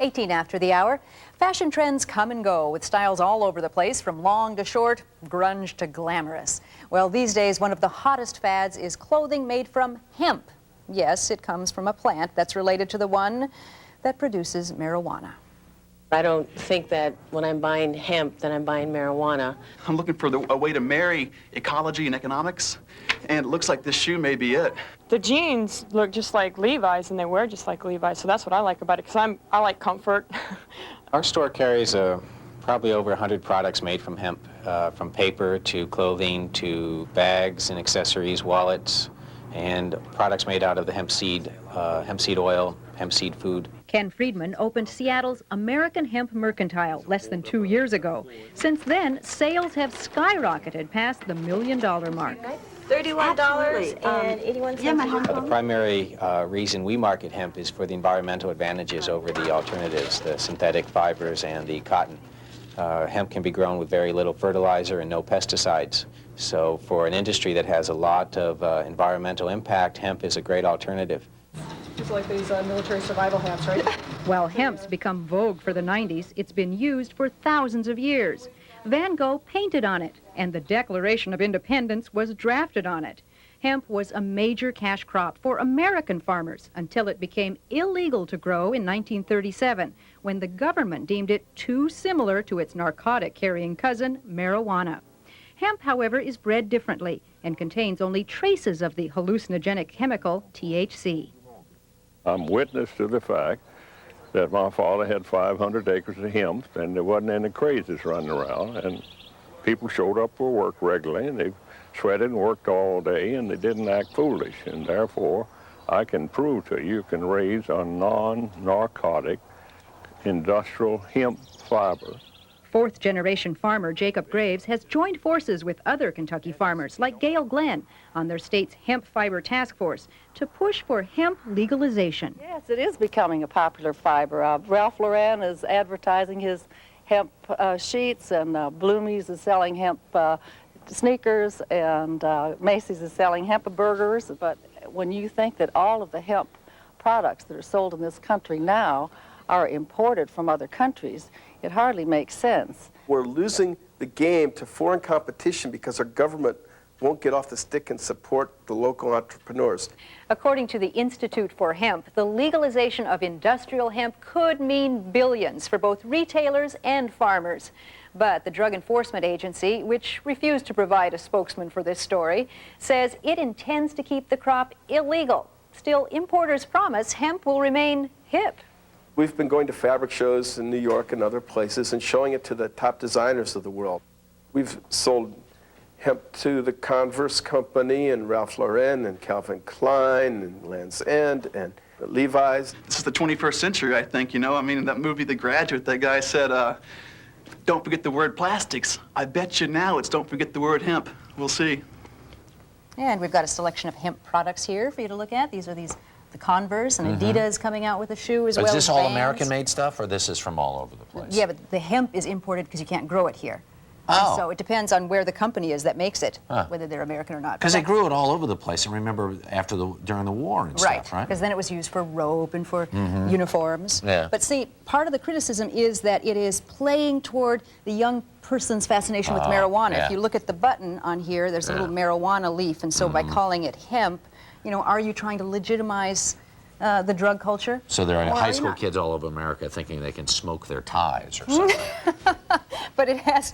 18 after the hour. Fashion trends come and go with styles all over the place, from long to short, grunge to glamorous. Well, these days, one of the hottest fads is clothing made from hemp. Yes, it comes from a plant that's related to the one that produces marijuana. I don't think that when I'm buying hemp that I'm buying marijuana. I'm looking for a way to marry ecology and economics, and it looks like this shoe may be it. The jeans look just like Levi's, and they wear just like Levi's, so that's what I like about it, because I like comfort. Our store carries probably over 100 products made from hemp, from paper to clothing to bags and accessories, wallets, and products made out of the hemp seed oil, hemp seed food. Ken Friedman opened Seattle's American Hemp Mercantile less than 2 years ago. Since then, sales have skyrocketed past the $1 million mark. $31.81. The primary reason we market hemp is for the environmental advantages over the alternatives, the synthetic fibers and the cotton. Hemp can be grown with very little fertilizer and no pesticides. So for an industry that has a lot of environmental impact, hemp is a great alternative. Just like these military survival hats, right? While hemp's become vogue for the 90s, it's been used for thousands of years. Van Gogh painted on it, and the Declaration of Independence was drafted on it. Hemp was a major cash crop for American farmers until it became illegal to grow in 1937, when the government deemed it too similar to its narcotic-carrying cousin, marijuana. Hemp, however, is bred differently and contains only traces of the hallucinogenic chemical THC. I'm witness to the fact that my father had 500 acres of hemp, and there wasn't any crazies running around, and people showed up for work regularly, and they sweated and worked all day, and they didn't act foolish, and therefore I can prove to you can raise a non-narcotic industrial hemp fiber. Fourth-generation farmer Jacob Graves has joined forces with other Kentucky farmers like Gail Glenn on their state's hemp fiber task force to push for hemp legalization. Yes, it is becoming a popular fiber. Ralph Lauren is advertising his hemp sheets, and Bloomie's is selling hemp sneakers, and Macy's is selling hemp burgers. But when you think that all of the hemp products that are sold in this country now are imported from other countries, it hardly makes sense. We're losing the game to foreign competition because our government won't get off the stick and support the local entrepreneurs. According to the Institute for Hemp, the legalization of industrial hemp could mean billions for both retailers and farmers. But the Drug Enforcement Agency, which refused to provide a spokesman for this story, says it intends to keep the crop illegal. Still, importers promise hemp will remain hip. We've been going to fabric shows in New York and other places and showing it to the top designers of the world. We've sold hemp to the Converse Company and Ralph Lauren and Calvin Klein and Land's End and Levi's. This is the 21st century, I think, you know. I mean, in that movie, The Graduate, that guy said, don't forget the word plastics. I bet you now it's don't forget the word hemp. We'll see. And we've got a selection of hemp products here for you to look at. These are the Converse, and Adidas is coming out with a shoe as well. Is this all Vans. American-made stuff, or this is from all over the place? Yeah, but the hemp is imported because you can't grow it here. Oh. So it depends on where the company is that makes it, whether they're American or not. Because they grew it all over the place. And remember, during the war and stuff, right? Because then it was used for rope and for uniforms. Yeah. But see, part of the criticism is that it is playing toward the young person's fascination with marijuana. Yeah. If you look at the button on here, there's a little marijuana leaf, and so by calling it hemp, you know, are you trying to legitimize the drug culture? So there are high school kids all over America thinking they can smoke their ties or something. But it has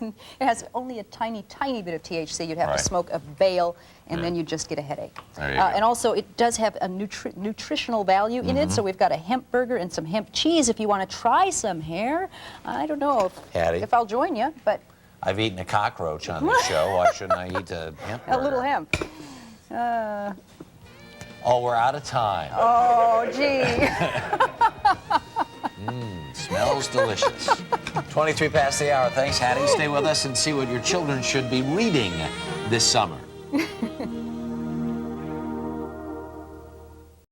only a tiny, tiny bit of THC. You'd have to smoke a bale, and then you just get a headache. There you go. And also, it does have a nutritional value in it. So we've got a hemp burger and some hemp cheese. If you want to try some hair, I don't know if I'll join you, but I've eaten a cockroach on this show. Why shouldn't I eat a hemp burger? a little hemp. Oh, we're out of time. Oh, gee. Smells delicious. 23 past the hour. Thanks, Hattie. Stay with us and see what your children should be reading this summer.